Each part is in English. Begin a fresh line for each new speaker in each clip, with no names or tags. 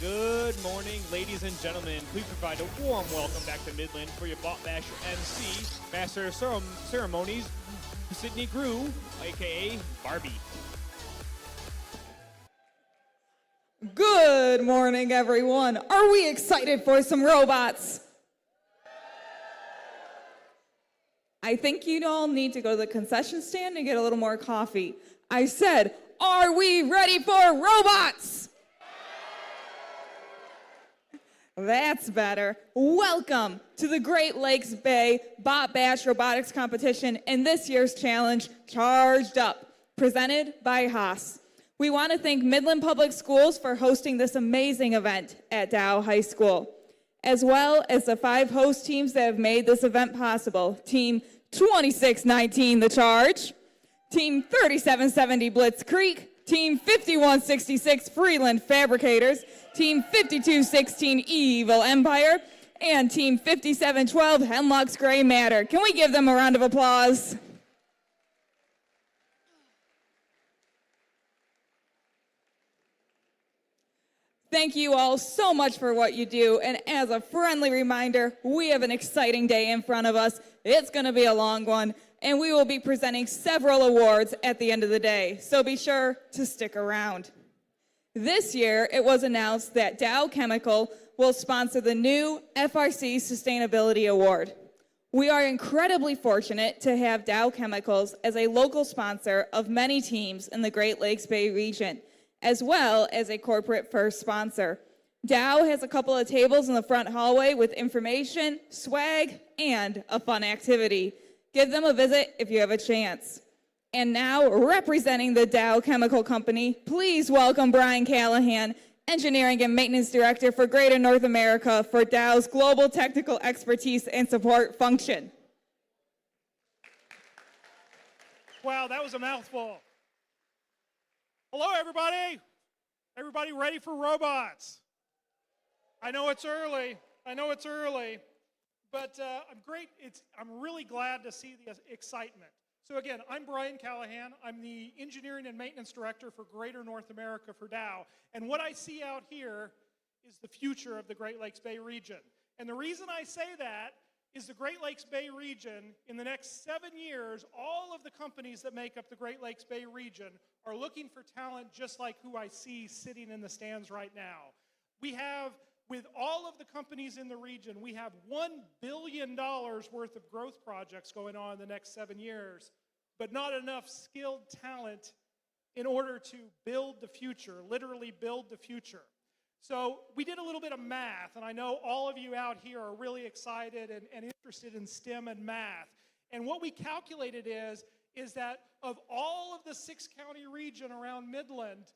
Good morning, ladies and gentlemen. Please provide a warm welcome back to Midland for your Bot Bash MC, Master of Ceremonies, Sydney Grew, aka Barbie.
Good morning, everyone. Are we excited for some robots? I think you all need to go to the concession stand and get a little more coffee. I said, are we ready for robots? That's better. Welcome to the Great Lakes Bay Bot Bash Robotics Competition and this year's challenge, Charged Up, presented by Haas. We want to thank Midland Public Schools for hosting this amazing event at Dow High School, as well as the 5 host teams that have made this event possible. Team 2619 The Charge, Team 3770 Blitz Creek, Team 5166 Freeland Fabricators, Team 5216 Evil Empire, and Team 5712 Hemlock's Gray Matter. Can we give them a round of applause? Thank you all so much for what you do, and as a friendly reminder, we have an exciting day in front of us. It's going to be a long one, and we will be presenting several awards at the end of the day, so be sure to stick around. This year, it was announced that Dow Chemical will sponsor the new FRC Sustainability Award. We are incredibly fortunate to have Dow Chemicals as a local sponsor of many teams in the Great Lakes Bay region, as well as a corporate first sponsor. Dow has a couple of tables in the front hallway with information, swag, and a fun activity. Give them a visit if you have a chance. And now, representing the Dow Chemical Company, please welcome Brian Callahan, Engineering and Maintenance Director for Greater North America for Dow's Global Technical Expertise and Support Function.
Wow, that was a mouthful. Hello, everybody. Everybody ready for robots? I know it's early, but I'm really glad to see the excitement. So again, I'm Brian Callahan. I'm the Engineering and Maintenance Director for Greater North America for Dow. And what I see out here is the future of the Great Lakes Bay region. And the reason I say that is the Great Lakes Bay region, in the next 7 years, all of the companies that make up the Great Lakes Bay region are looking for talent just like who I see sitting in the stands right now. We have, with all of the companies in the region, we have $1 billion worth of growth projects going on in the next 7 years, but not enough skilled talent in order to build the future, literally build the future. So we did a little bit of math, and I know all of you out here are really excited and interested in STEM and math. And what we calculated is that of all of the 6-county region around Midland,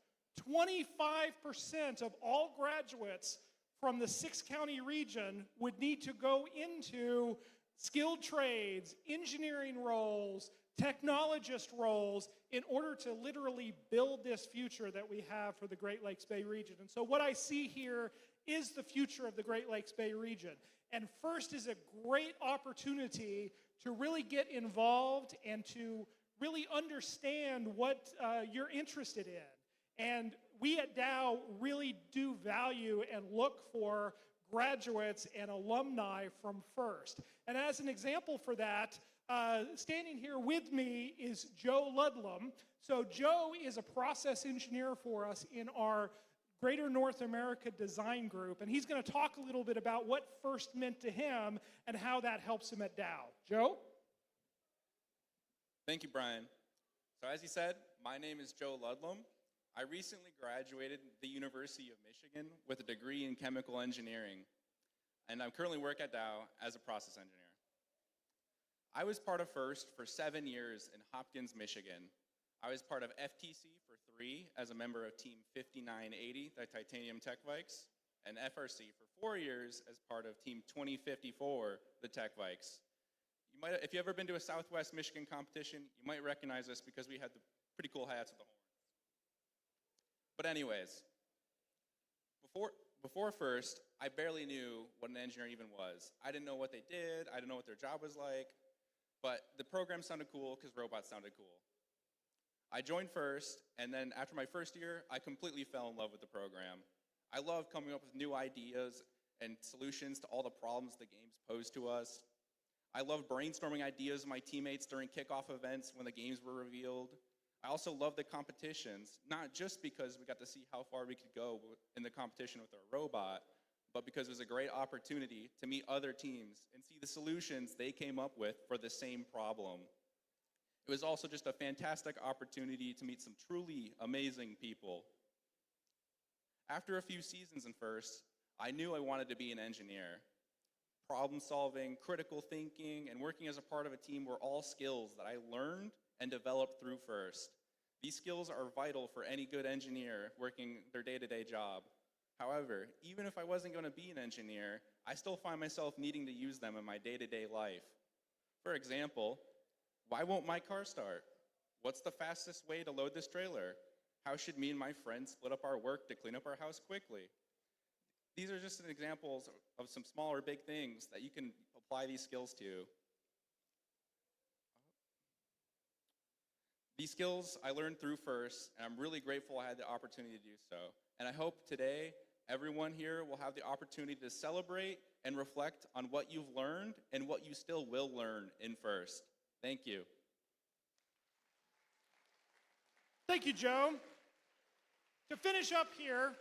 25% of all graduates from the 6-county region would need to go into skilled trades, engineering roles, technologist roles in order to literally build this future that we have for the Great Lakes Bay region. And so what I see here is the future of the Great Lakes Bay region. And FIRST is a great opportunity to really get involved and to really understand what you're interested in. And we at Dow really do value and look for graduates and alumni from FIRST. And as an example for that, standing here with me is Joe Ludlam. So Joe is a process engineer for us in our Greater North America Design Group, and he's going to talk a little bit about what FIRST meant to him and how that helps him at Dow. Joe?
Thank you, Brian. So as he said, my name is Joe Ludlam. I recently graduated the University of Michigan with a degree in chemical engineering, and I currently work at Dow as a process engineer. I was part of FIRST for 7 years in Hopkins, Michigan. I was part of FTC for 3 as a member of Team 5980, the Titanium Tech Bikes, and FRC for 4 years as part of Team 2054, the Tech Bikes. If you've ever been to a Southwest Michigan competition, you might recognize us because we had the pretty cool hats with the horns. But anyways, before FIRST, I barely knew what an engineer even was. I didn't know what they did, I didn't know what their job was like, but the program sounded cool because robots sounded cool. I joined FIRST, and then after my first year, I completely fell in love with the program. I love coming up with new ideas and solutions to all the problems the games pose to us. I love brainstorming ideas with my teammates during kickoff events when the games were revealed. I also love the competitions, not just because we got to see how far we could go in the competition with our robot, but because it was a great opportunity to meet other teams and see the solutions they came up with for the same problem. It was also just a fantastic opportunity to meet some truly amazing people. After a few seasons in FIRST, I knew I wanted to be an engineer. Problem solving, critical thinking, and working as a part of a team were all skills that I learned and developed through FIRST. These skills are vital for any good engineer working their day-to-day job. However, even if I wasn't going to be an engineer, I still find myself needing to use them in my day-to-day life. For example, why won't my car start? What's the fastest way to load this trailer? How should me and my friends split up our work to clean up our house quickly? These are just examples of some small or big things that you can apply these skills to. These skills I learned through FIRST, and I'm really grateful I had the opportunity to do so. And I hope today everyone here will have the opportunity to celebrate and reflect on what you've learned and what you still will learn in FIRST. Thank you.
Thank you, Joe. To finish up here,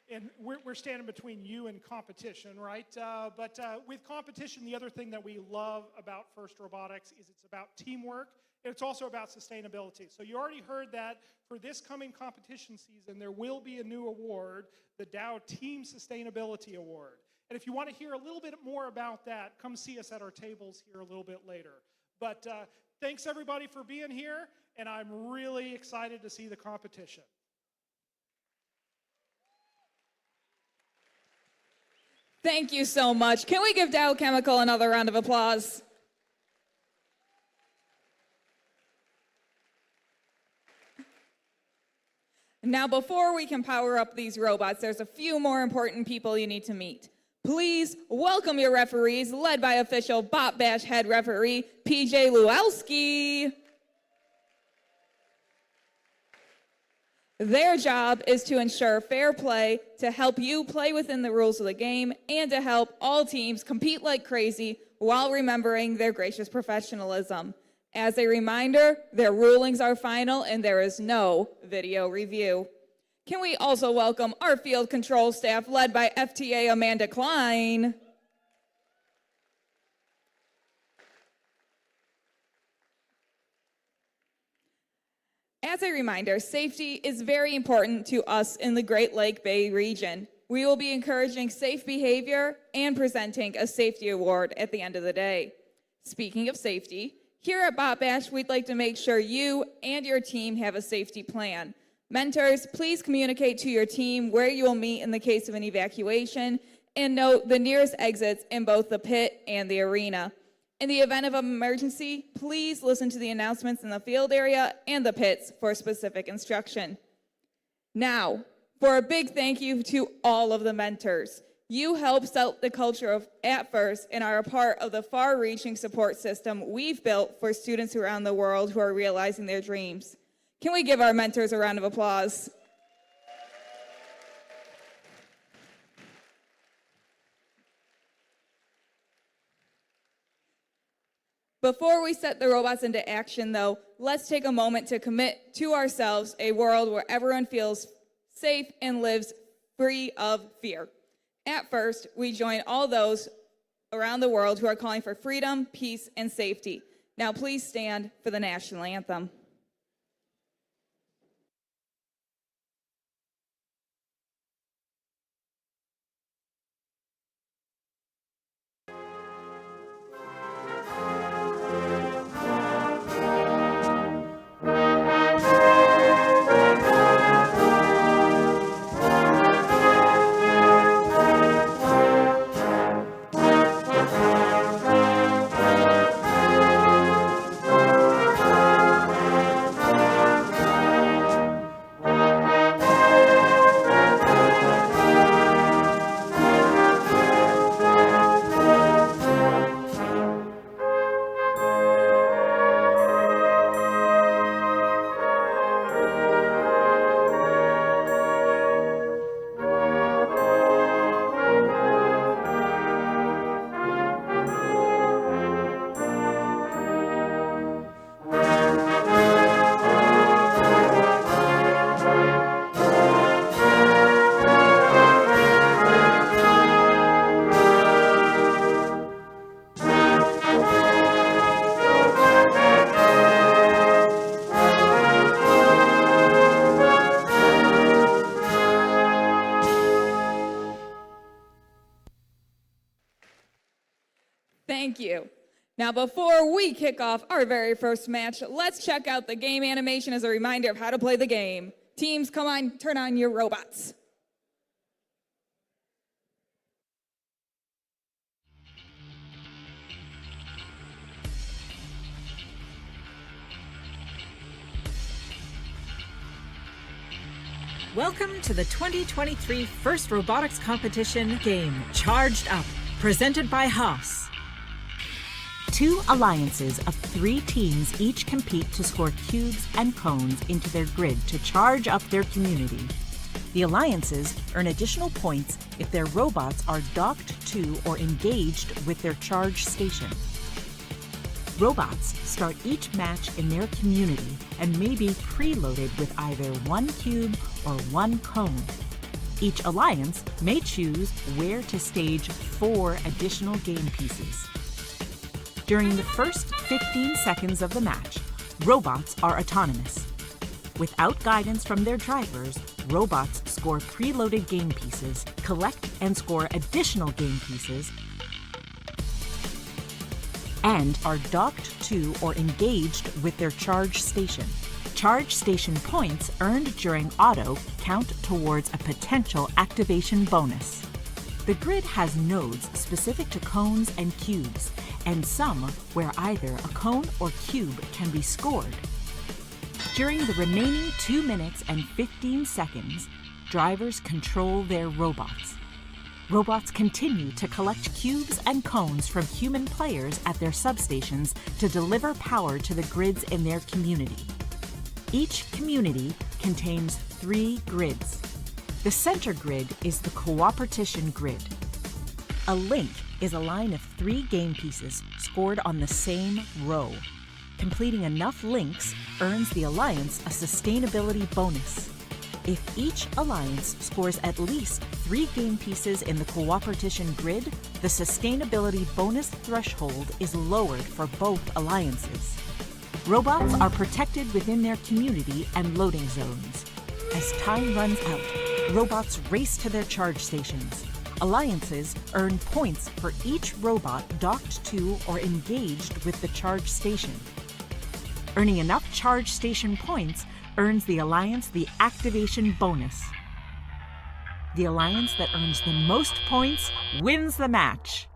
and we're standing between you and competition, right? But with competition, the other thing that we love about FIRST Robotics is it's about teamwork, and it's also about sustainability. So you already heard that for this coming competition season, there will be a new award, the Dow Team Sustainability Award. And if you want to hear a little bit more about that, come see us at our tables here a little bit later. But thanks everybody for being here, and I'm really excited to see the competition.
Thank you so much. Can we give Dow Chemical another round of applause? Now, before we can power up these robots, there's a few more important people you need to meet. Please welcome your referees, led by official Bot Bash head referee, PJ Luelski. Their job is to ensure fair play, to help you play within the rules of the game, and to help all teams compete like crazy while remembering their gracious professionalism. As a reminder, their rulings are final and there is no video review. Can we also welcome our field control staff, led by FTA Amanda Klein? As a reminder, safety is very important to us in the Great Lake Bay region. We will be encouraging safe behavior and presenting a safety award at the end of the day. Speaking of safety, here at Bot Bash, we'd like to make sure you and your team have a safety plan. Mentors, please communicate to your team where you will meet in the case of an evacuation, and note the nearest exits in both the pit and the arena. In the event of an emergency, please listen to the announcements in the field area and the pits for specific instruction. Now, for a big thank you to all of the mentors. You help set the culture of at FIRST and are a part of the far-reaching support system we've built for students around the world who are realizing their dreams. Can we give our mentors a round of applause? Before we set the robots into action, though, let's take a moment to commit to ourselves a world where everyone feels safe and lives free of fear. At FIRST, we join all those around the world who are calling for freedom, peace, and safety. Now please stand for the national anthem. Thank you. Now, before we kick off our very first match, let's check out the game animation as a reminder of how to play the game. Teams, come on, turn on your robots.
Welcome to the 2023 First Robotics Competition game, Charged Up, presented by Haas.
2 alliances of 3 teams each compete to score cubes and cones into their grid to charge up their community. The alliances earn additional points if their robots are docked to or engaged with their charge station. Robots start each match in their community and may be preloaded with either 1 cube or 1 cone. Each alliance may choose where to stage 4 additional game pieces. During the first 15 seconds of the match, robots are autonomous. Without guidance from their drivers, robots score preloaded game pieces, collect and score additional game pieces, and are docked to or engaged with their charge station. Charge station points earned during auto count towards a potential activation bonus. The grid has nodes specific to cones and cubes, and some where either a cone or cube can be scored. During the remaining 2 minutes and 15 seconds, drivers control their robots. Robots continue to collect cubes and cones from human players at their substations to deliver power to the grids in their community. Each community contains 3 grids. The center grid is the cooperation grid. A link is a line of 3 game pieces scored on the same row. Completing enough links earns the alliance a sustainability bonus. If each alliance scores at least 3 game pieces in the cooperation grid, the sustainability bonus threshold is lowered for both alliances. Robots are protected within their community and loading zones. As time runs out, robots race to their charge stations. Alliances earn points for each robot docked to or engaged with the charge station. Earning enough charge station points earns the alliance the activation bonus. The alliance that earns the most points wins the match.